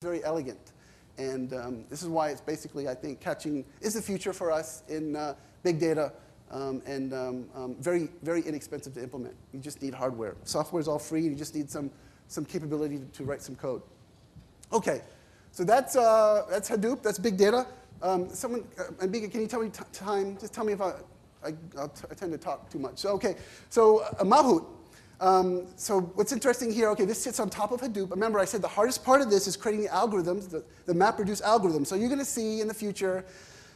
very elegant. And this is why it's basically, I think, is the future for us in big data and very, very inexpensive to implement. You just need hardware. Software is all free. You just need some capability to write some code. OK, so that's Hadoop. That's big data. Ambika, can you tell me time? Just tell me if I tend to talk too much. So, OK, so Mahout. So what's interesting here, OK, this sits on top of Hadoop. Remember, I said the hardest part of this is creating the algorithms, the MapReduce algorithms. So you're going to see in the future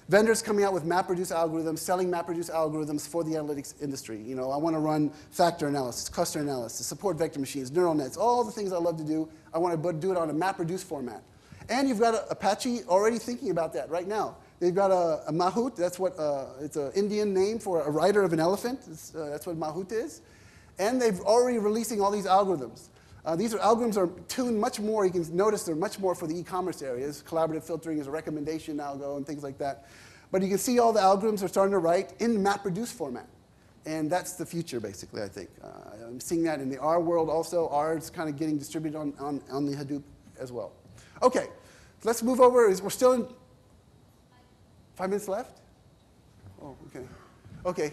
vendors coming out with MapReduce algorithms, selling MapReduce algorithms for the analytics industry. You know, I want to run factor analysis, cluster analysis, support vector machines, neural nets, all the things I love to do. I want to do it on a MapReduce format. And you've got Apache already thinking about that right now. They've got a Mahout. That's what it's an Indian name for a rider of an elephant. That's what Mahout is. And they've already releasing all these algorithms. These algorithms are tuned much more. You can notice they're much more for the e-commerce areas. Collaborative filtering is a recommendation algo and things like that. But you can see all the algorithms are starting to write in MapReduce format. And that's the future, basically, I think. I'm seeing that in the R world also. R is kind of getting distributed on the Hadoop as well. OK, let's move over. We're still in 5 minutes left? Oh, OK. OK,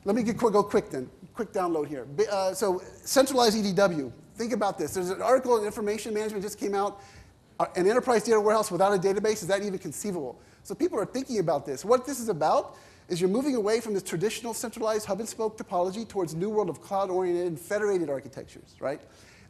let me go quick then. Quick download here. So centralized EDW. Think about this. There's an article in Information Management just came out. An enterprise data warehouse without a database, is that even conceivable? So people are thinking about this. What this is about is you're moving away from this traditional centralized hub-and-spoke topology towards a new world of cloud-oriented and federated architectures, right?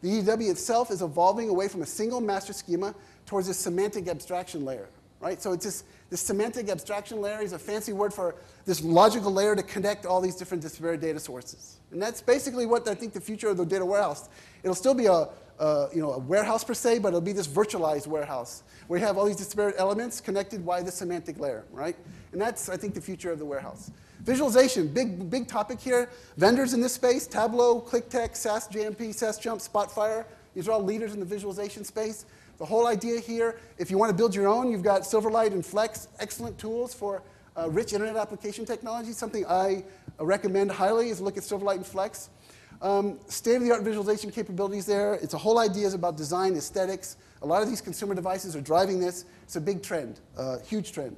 The EDW itself is evolving away from a single master schema towards a semantic abstraction layer, right? So it's this semantic abstraction layer is a fancy word for this logical layer to connect all these different disparate data sources. And that's basically what I think the future of the data warehouse. It'll still be a warehouse per se, but it'll be this virtualized warehouse where you have all these disparate elements connected by the semantic layer, right? And that's, I think, the future of the warehouse. Visualization, big topic here. Vendors in this space, Tableau, QlikTech, SAS JMP, SassJump, Spotfire. These are all leaders in the visualization space. The whole idea here, if you want to build your own, you've got Silverlight and Flex, excellent tools for rich internet application technology. Something I recommend highly is look at Silverlight and Flex. State-of-the-art visualization capabilities there. It's a whole idea is about design, aesthetics. A lot of these consumer devices are driving this. It's a big trend, huge trend.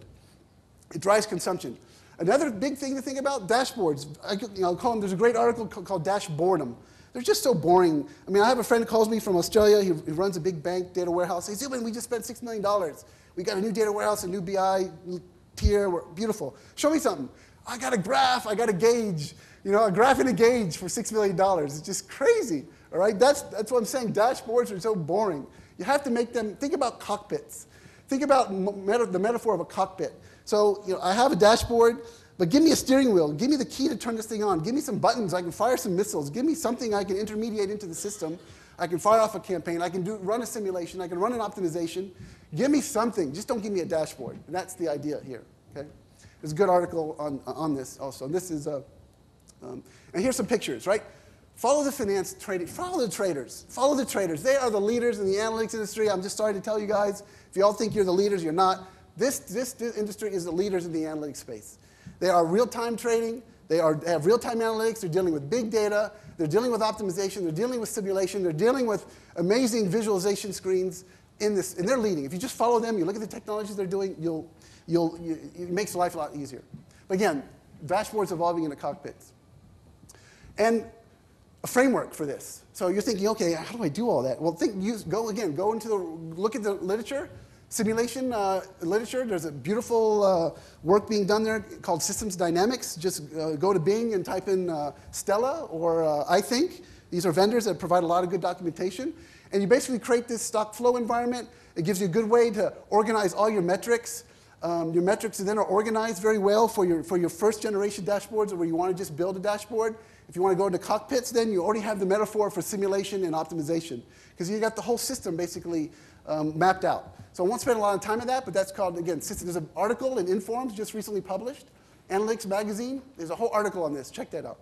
It drives consumption. Another big thing to think about, dashboards. I'll call them, there's a great article called Dash Boredom. They're just so boring. I mean, I have a friend who calls me from Australia. He runs a big bank data warehouse. He says, we just spent $6 million. We got a new data warehouse, a new BI tier. We're beautiful. Show me something. I got a graph. I got a gauge. You know, a graph and a gauge for $6 million. It's just crazy. All right? That's what I'm saying. Dashboards are so boring. You have to make them, think about cockpits. Think about the metaphor of a cockpit. So I have a dashboard, but give me a steering wheel. Give me the key to turn this thing on. Give me some buttons. I can fire some missiles. Give me something I can intermediate into the system. I can fire off a campaign. I can run a simulation. I can run an optimization. Give me something. Just don't give me a dashboard. And that's the idea here. Okay? There's a good article on this also. And this is and here's some pictures, right? Follow the finance trading. Follow the traders. Follow the traders. They are the leaders in the analytics industry. I'm just sorry to tell you guys, if you all think you're the leaders, you're not. This industry is the leaders in the analytics space. They are real-time trading. They have real-time analytics. They're dealing with big data. They're dealing with optimization. They're dealing with simulation. They're dealing with amazing visualization screens in this. And they're leading. If you just follow them, you look at the technologies they're doing, it makes life a lot easier. But again, dashboards evolving into cockpits. And a framework for this. So you're thinking, OK, how do I do all that? Well, look at the literature. Simulation literature, there's a beautiful work being done there called Systems Dynamics. Just go to Bing and type in Stella or iThink. These are vendors that provide a lot of good documentation. And you basically create this stock flow environment. It gives you a good way to organize all your metrics. Your metrics then are organized very well for your first generation dashboards or where you want to just build a dashboard. If you want to go into cockpits, then you already have the metaphor for simulation and optimization because you got the whole system basically mapped out. So I won't spend a lot of time on that, but that's called, again, there's an article in Informs just recently published, Analytics Magazine. There's a whole article on this. Check that out.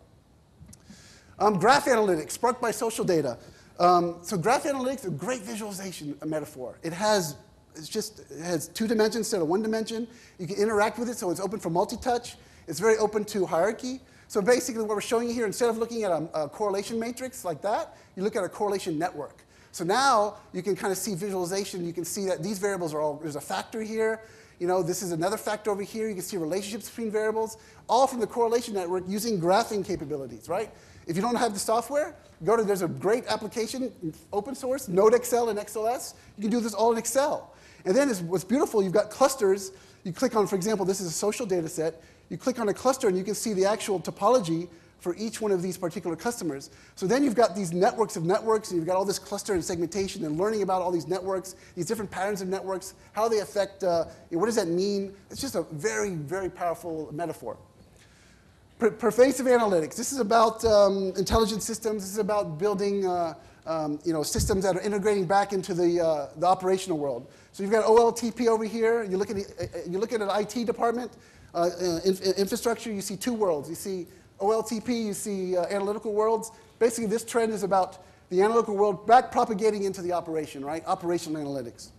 Graph analytics, sparked by social data. So graph analytics is a great visualization metaphor. It has 2 dimensions instead of 1 dimension. You can interact with it, so it's open for multi-touch. It's very open to hierarchy. So basically what we're showing you here, instead of looking at a correlation matrix like that, you look at a correlation network. So now you can kind of see visualization. You can see that these variables are all, there's a factor here. You know, this is another factor over here. You can see relationships between variables, all from the correlation network using graphing capabilities, right? If you don't have the software, there's a great application, open source, NodeXL and XLS. You can do this all in Excel. And then what's beautiful, you've got clusters. You click on, for example, this is a social data set. You click on a cluster and you can see the actual topology for each one of these particular customers. So then you've got these networks of networks, and you've got all this cluster and segmentation and learning about all these networks, these different patterns of networks, how they affect, what does that mean? It's just a very, very powerful metaphor. Pervasive analytics. This is about intelligent systems. This is about building systems that are integrating back into the operational world. So you've got OLTP over here. You look at an IT department, infrastructure, you see two worlds. You see OLTP, you see analytical worlds. Basically, this trend is about the analytical world back propagating into the operation, right? Operational analytics.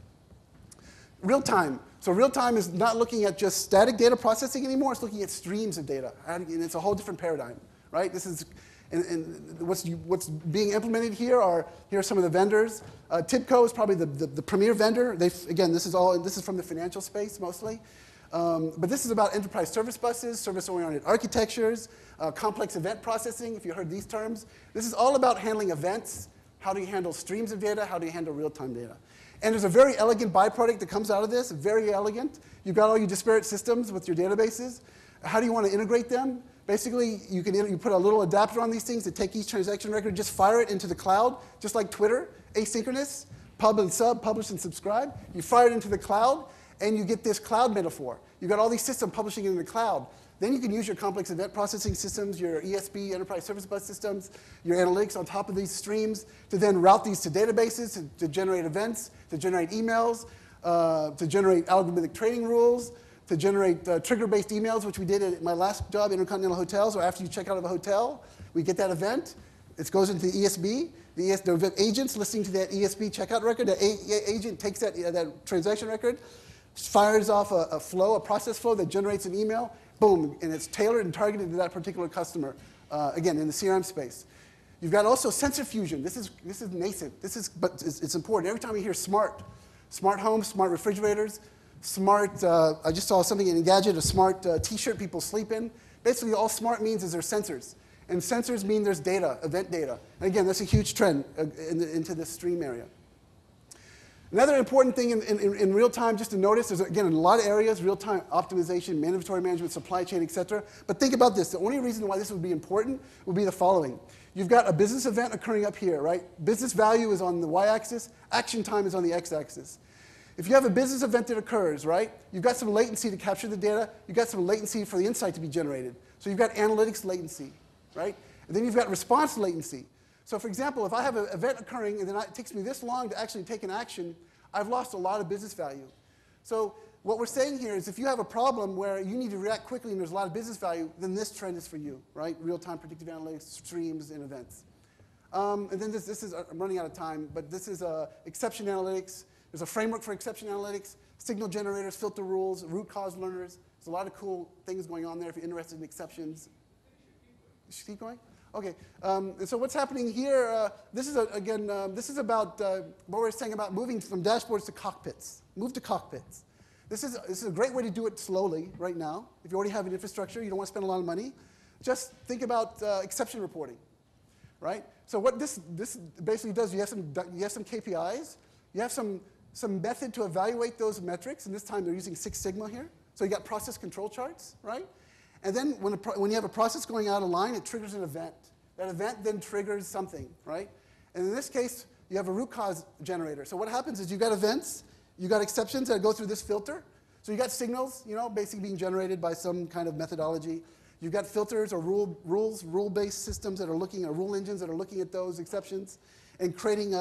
Real time. So real time is not looking at just static data processing anymore. It's looking at streams of data. And it's a whole different paradigm, right? This is, and what's being implemented here are some of the vendors. TIBCO is probably the premier vendor. Again, this is from the financial space mostly. But this is about enterprise service buses, service-oriented architectures, complex event processing, if you heard these terms. This is all about handling events. How do you handle streams of data? How do you handle real-time data? And there's a very elegant byproduct that comes out of this, very elegant. You've got all your disparate systems with your databases. How do you want to integrate them? Basically, you put a little adapter on these things to take each transaction record, just fire it into the cloud, just like Twitter, asynchronous, pub and sub, publish and subscribe. You fire it into the cloud, and you get this cloud metaphor. You've got all these systems publishing in the cloud. Then you can use your complex event processing systems, your ESB, enterprise service bus systems, your analytics on top of these streams to then route these to databases to generate events, to generate emails, to generate algorithmic trading rules, to generate trigger-based emails, which we did at my last job, Intercontinental Hotels, or after you check out of a hotel, we get that event. It goes into the ESB. The agent's listening to that ESB checkout record. The agent takes that transaction record, fires off a process flow that generates an email, boom, and it's tailored and targeted to that particular customer, again, in the CRM space. You've got also sensor fusion. This is nascent. But it's important. Every time you hear smart homes, smart refrigerators, smart, I just saw something in Engadget, a smart t-shirt people sleep in. Basically, all smart means is there's sensors. And sensors mean there's data, event data. And again, that's a huge trend into this stream area. Another important thing in real time just to notice is, again, in a lot of areas, real-time optimization, inventory management, supply chain, et cetera. But think about this. The only reason why this would be important would be the following. You've got a business event occurring up here, right? Business value is on the y-axis. Action time is on the x-axis. If you have a business event that occurs, right, you've got some latency to capture the data. You've got some latency for the insight to be generated. So you've got analytics latency, right? And then you've got response latency. So for example, if I have an event occurring and then it takes me this long to actually take an action, I've lost a lot of business value. So what we're saying here is if you have a problem where you need to react quickly and there's a lot of business value, then this trend is for you, right? Real-time predictive analytics, streams, and events. And then this is, I'm running out of time, but this is exception analytics. There's a framework for exception analytics, signal generators, filter rules, root cause learners. There's a lot of cool things going on there if you're interested in exceptions. Should keep going? Okay, and so what's happening here, this is about what we're saying about moving from dashboards to cockpits. Move to cockpits. This is a great way to do it slowly right now. If you already have an infrastructure, you don't want to spend a lot of money. Just think about exception reporting, right? So what this basically does, you have some KPIs. You have some method to evaluate those metrics, and this time they're using Six Sigma here. So you got process control charts, right? And then when you have a process going out of line, it triggers an event. That event then triggers something, right? And in this case, you have a root cause generator. So what happens is you've got events, you've got exceptions that go through this filter. So you got signals, basically being generated by some kind of methodology. You've got filters or rule-based systems that are looking at rule engines that are looking at those exceptions and creating,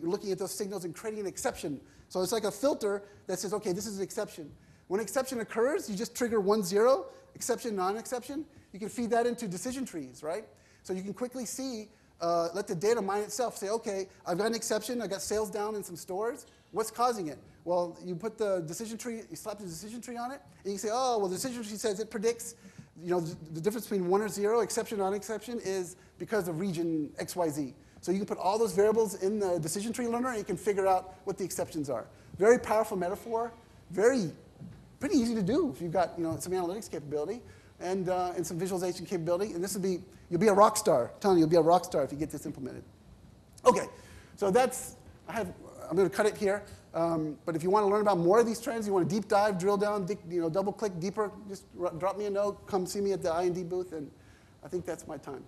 looking at those signals and creating an exception. So it's like a filter that says, okay, this is an exception. When an exception occurs, you just trigger 1, 0, exception, non-exception. You can feed that into decision trees, right? So you can quickly see, let the data mine itself, say, okay, I've got an exception, I've got sales down in some stores. What's causing it? Well, you put the decision tree, you slap the decision tree on it, and you say, oh, well, the decision tree says it predicts, the difference between 1 or 0, exception, non-exception, is because of region XYZ. So you can put all those variables in the decision tree learner, and you can figure out what the exceptions are. Very powerful metaphor, pretty easy to do if you've got some analytics capability and some visualization capability. And this will be, you'll be a rock star. I'm telling you, you'll be a rock star if you get this implemented. Okay, so I'm going to cut it here. But if you want to learn about more of these trends, you want to deep dive, drill down, double click deeper, just drop me a note, come see me at the IND booth, and I think that's my time.